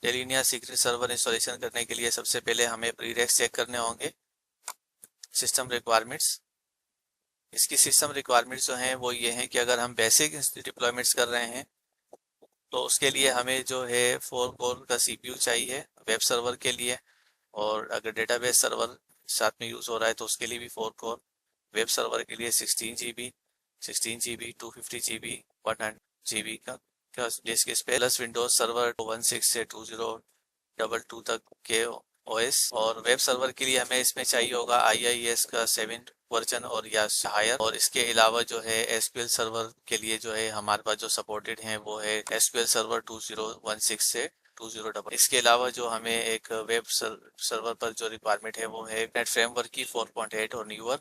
डेलिनिया secret server installation करने के लिए सबसे पहले हमें प्रीरेक्स चेक करने होंगे। सिस्टम रिक्वायरमेंट्स, इसकी सिस्टम रिक्वायरमेंट्स जो हैं वो ये हैं कि अगर हम बेसिक डिप्लॉयमेंट्स कर रहे हैं तो उसके लिए हमें जो है 4 कोर का सीपीयू चाहिए वेब सर्वर के लिए, और अगर डेटाबेस सर्वर साथ में यूज़ हो रहा है तो उसके लिए भी 4 कोर, वेब सर्वर के लिए 16 GB 250 GB 100 GB का disc space, plus Windows server 16 से 2022 तक के ओएस, और वेब सर्वर के लिए हमें इसमें चाहिए होगा IIS का 7 वर्जन और या हायर। और इसके अलावा जो है एसक्यूएल सर्वर के लिए जो है हमारे पास जो सपोर्टेड है वो है एसक्यूएल सर्वर 2016 से 2022। इसके अलावा जो हमें एक वेब सर्वर पर जो रिक्वायरमेंट है वो है नेट फ्रेमवर्क की 4.8 और न्यूअर,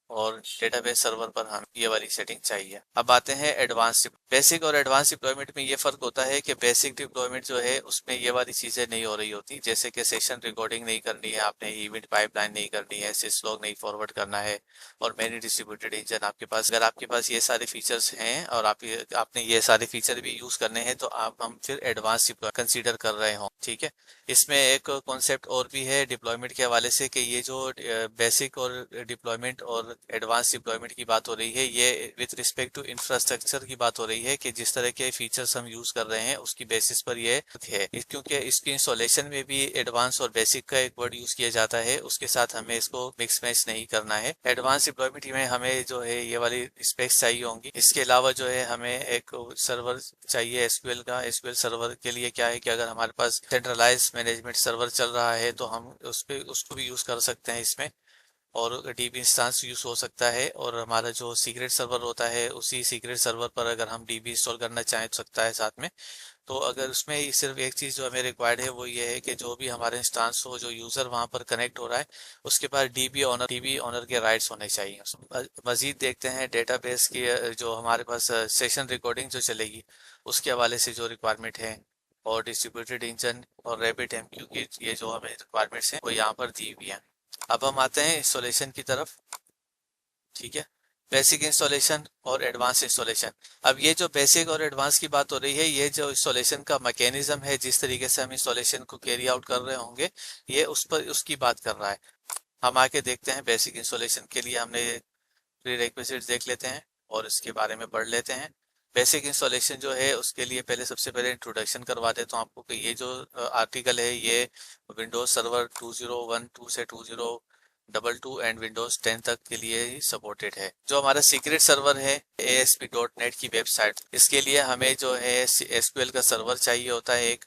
और डेटाबेस सर्वर पर हम ये वाली सेटिंग चाहिए। अब आते हैं एडवांस। बेसिक और एडवांस डिप्लॉयमेंट में ये फर्क होता है कि बेसिक डिप्लॉयमेंट जो है उसमें ये वाली चीजें नहीं हो रही होती, जैसे कि सेशन रिकॉर्डिंग नहीं करनी है आपने, इवेंट पाइपलाइन नहीं करनी है, सिसलॉग नहीं फॉरवर्ड करना है, और मैनी डिस्ट्रीब्यूटेड इंजन आपके पास। अगर आपके पास ये सारे फीचर्स हैं और आपने ये सारे फीचर भी यूज करने हैं तो हम फिर एडवांस कंसीडर कर रहे हों। ठीक है, इसमें एक कॉन्सेप्ट और भी है डिप्लॉयमेंट के हवाले से कि ये जो बेसिक और डिप्लॉयमेंट और एडवांस डिप्लॉयमेंट की बात हो रही है ये विद रिस्पेक्ट टू इंफ्रास्ट्रक्चर की बात हो रही है कि जिस तरह के फीचर्स हम यूज कर रहे हैं उसकी बेसिस पर ये है। क्योंकि इसकी इंस्टॉलेशन में भी एडवांस और बेसिक का एक वर्ड यूज किया जाता है, उसके साथ हमें इसको मिक्स मैच नहीं करना है। एडवांस डिप्लॉयमेंट में हमें जो है ये वाली स्पेक्स चाहिए होंगी। इसके अलावा जो है हमें एक सर्वर चाहिए एसक्यूएल का। एसक्यूएल सर्वर के लिए क्या है कि अगर हमारे पास सेंट्रलाइज मैनेजमेंट सर्वर चल रहा है तो हम उसको भी यूज कर सकते हैं इसमें, और डीबी इंस्टेंस यूज हो सकता है। और हमारा जो सीक्रेट सर्वर होता है उसी सीक्रेट सर्वर पर अगर हम डीबी इंस्टॉल करना चाहें तो सकता है साथ में। तो अगर उसमें सिर्फ एक चीज़ जो हमें रिक्वायर्ड है वो ये है कि जो भी हमारे इंस्टांस हो, जो यूज़र वहाँ पर कनेक्ट हो रहा है उसके पास डीबी ऑनर के राइट्स होने चाहिए। मजीद देखते हैं डेटाबेस की जो हमारे पास सेशन रिकॉर्डिंग जो चलेगी उसके हवाले से जो रिक्वायरमेंट है, और डिस्ट्रीब्यूटेड इंजन और रैबिट एमक्यू की ये जो हमें रिक्वायरमेंट्स हैं वो यहाँ पर दी हुई हैं। अब हम आते हैं इंस्टॉलेशन की तरफ। ठीक है, बेसिक इंस्टॉलेशन और एडवांस इंस्टॉलेशन। अब ये जो बेसिक और एडवांस की बात हो रही है, ये जो इंस्टॉलेशन का मैकेनिज्म है, जिस तरीके से हम इंस्टॉलेशन को कैरी आउट कर रहे होंगे, ये उसकी बात कर रहा है। हम आके देखते हैं बेसिक इंस्टॉलेशन के लिए हमने प्रीरेक्विजिट्स देख लेते हैं और इसके बारे में पढ़ लेते हैं। बेसिक इंस्टॉलेशन जो है उसके लिए पहले सबसे पहले इंट्रोडक्शन करवा देता हूँ आपको कि ये जो आर्टिकल है ये विंडोज सर्वर 2012 से 2022 एंड विंडोज 10 तक के लिए ही सपोर्टेड है। जो हमारा सीक्रेट सर्वर है ASP.NET की वेबसाइट, इसके लिए हमें जो है SQL का सर्वर चाहिए होता है एक।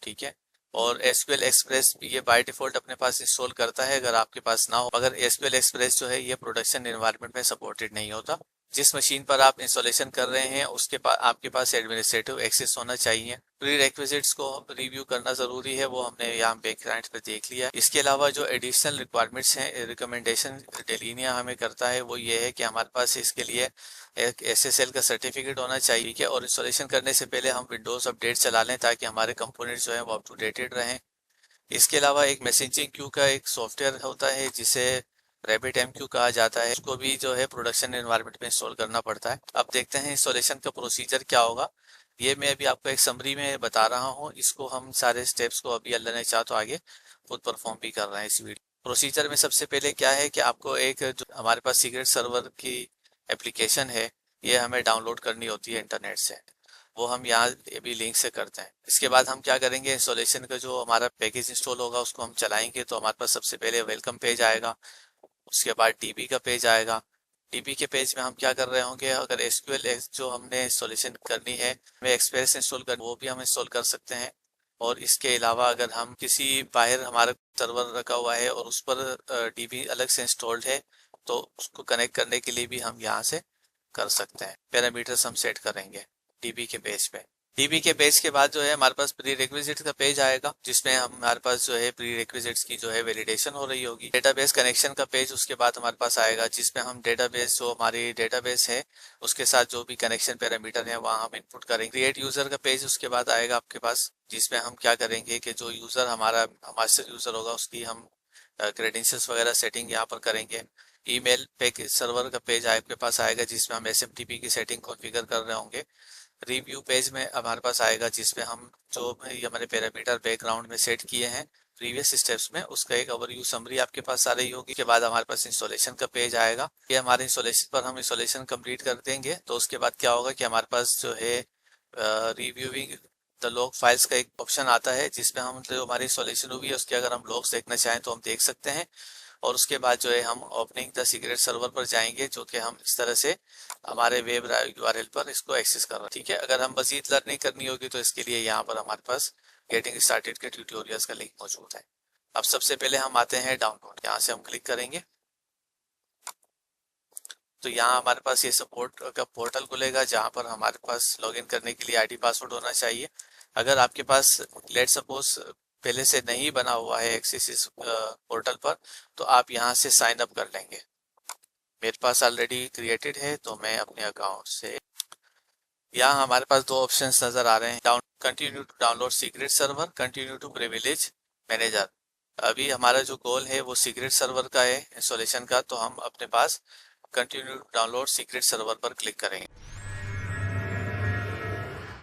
ठीक है, और SQL एक्सप्रेस ये बाय डिफॉल्ट अपने पास इंस्टॉल करता है अगर आपके पास ना हो। मगर SQL एक्सप्रेस जो है ये प्रोडक्शन एनवायरनमेंट में सपोर्टेड नहीं होता। जिस मशीन पर आप इंस्टॉलेशन कर रहे हैं उसके पास आपके पास एडमिनिस्ट्रेटिव एक्सेस होना चाहिए। प्री रेक्विजिट्स को रिव्यू करना जरूरी है, वो हमने यहाँ बैकग्राउंड पे देख लिया। इसके अलावा जो एडिशनल रिक्वायरमेंट्स हैं, रिकमेंडेशन डेलिनिया हमें करता है वो ये है कि हमारे पास इसके लिए एक SSL का सर्टिफिकेट होना चाहिए, और इंस्टॉलेशन करने से पहले हम विंडोज अपडेट चला लें ताकि हमारे कंपोनेंट्स जो है वो अप टू डेटेड रहें। इसके अलावा एक मैसेजिंग क्यू का एक सॉफ्टवेयर होता है जिसे रैबिट MQ कहा जाता है, उसको भी जो है प्रोडक्शन एनवायरनमेंट में इंस्टॉल करना पड़ता है। अब देखते हैं इंस्टॉलेशन का प्रोसीजर क्या होगा। ये मैं अभी आपको एक समरी में बता रहा हूँ, इसको हम सारे स्टेप्स को अभी अल्लाह ने चाहा तो आगे खुद परफॉर्म भी कर रहे हैं इस वीडियो प्रोसीजर में। सबसे पहले क्या है कि आपको एक जो हमारे पास सीक्रेट सर्वर की एप्लीकेशन है ये हमें डाउनलोड करनी होती है इंटरनेट से, वो हम यहाँ अभी लिंक से करते हैं। इसके बाद हम क्या करेंगे, इंस्टॉलेशन का जो हमारा पैकेज इंस्टॉल होगा उसको हम चलाएंगे तो हमारे पास सबसे पहले वेलकम पेज आएगा, उसके बाद DB का पेज आएगा। DB के पेज में हम क्या कर रहे होंगे, अगर SQL जो हमने इंस्टॉलेशन करनी है हमें एक्सप्रेस इंस्टॉल कर वो भी हम इंस्टॉल कर सकते हैं। और इसके अलावा अगर हम किसी बाहर हमारा सर्वर रखा हुआ है और उस पर DB अलग से इंस्टॉल्ड है तो उसको कनेक्ट करने के लिए भी हम यहाँ से कर सकते हैं। पैरामीटर्स हम सेट करेंगे DB के पेज पे। DB के पेज के बाद जो है हमारे पास प्री रिक्विजिट का पेज आएगा जिसमें हमारे पास जो है प्री रिक्विजिट्स की जो है वैलिडेशन हो रही होगी। डेटाबेस कनेक्शन का पेज उसके बाद हमारे पास आएगा जिसमें हम डेटाबेस जो हमारी डेटाबेस है उसके साथ जो भी कनेक्शन पैरामीटर है वहाँ हम इनपुट करेंगे। क्रिएट यूजर का पेज उसके बाद आएगा आपके पास, जिसमें हम क्या करेंगे कि जो यूजर हमारा मास्टर यूजर होगा उसकी हम क्रेडेंशियल्स वगैरह सेटिंग यहाँ पर करेंगे। ईमेल पे सर्वर का पेज आपके पास आएगा जिसमें हम SMTP की सेटिंग कॉन्फ़िगर कर रहे होंगे। रिव्यू पेज में हमारे पास आएगा जिसमें हम जो हमारे पैरामीटर बैकग्राउंड में सेट किए हैं प्रीवियस स्टेप्स में, उसका एक ओवरव्यू समरी आपके पास आ रही होगी। के बाद हमारे पास इंस्टॉलेशन का पेज आएगा। ये हमारे इंस्टॉलेशन पर हम इंस्टॉलेशन कंप्लीट कर देंगे तो उसके बाद क्या होगा कि हमारे पास जो है रिव्यूइंग द लॉग फाइल्स का एक ऑप्शन आता है जिसमें हम जो हमारी इंस्टॉलेशन हुई है उसके अगर हम लॉग्स देखना चाहें तो हम देख सकते हैं। और उसके बाद जो है हम ओपनिंग द सीक्रेट सर्वर पर जाएंगे, जो कि हम इस तरह से हमारे वेब यूआरएल पर इसको एक्सेस कर रहे हैं। ठीक है, अगर हम मजीद लर्निंग करनी होगी तो इसके लिए यहाँ पर हमारे पास गेटिंग स्टार्टेड के ट्यूटोरियल्स का लिंक मौजूद है। अब सबसे पहले हम आते हैं डाउनलोड, यहाँ से हम क्लिक करेंगे तो यहाँ हमारे पास ये सपोर्ट का पोर्टल खुलेगा जहाँ पर हमारे पास लॉगिन करने के लिए आईडी पासवर्ड होना चाहिए। अगर आपके पास लेट सपोज पहले से नहीं बना हुआ है एक्सेस इस पोर्टल पर तो आप यहाँ से साइन अप कर लेंगे। मेरे पास ऑलरेडी क्रिएटेड है तो मैं अपने अकाउंट से, यहाँ हमारे पास दो ऑप्शंस नजर आ रहे हैं, continue to download secret server, continue to privilege manager. अभी हमारा जो गोल है वो सीक्रेट सर्वर का है इंस्टॉलेशन का, तो हम अपने पास कंटिन्यू डाउनलोड सीक्रेट सर्वर पर क्लिक करेंगे।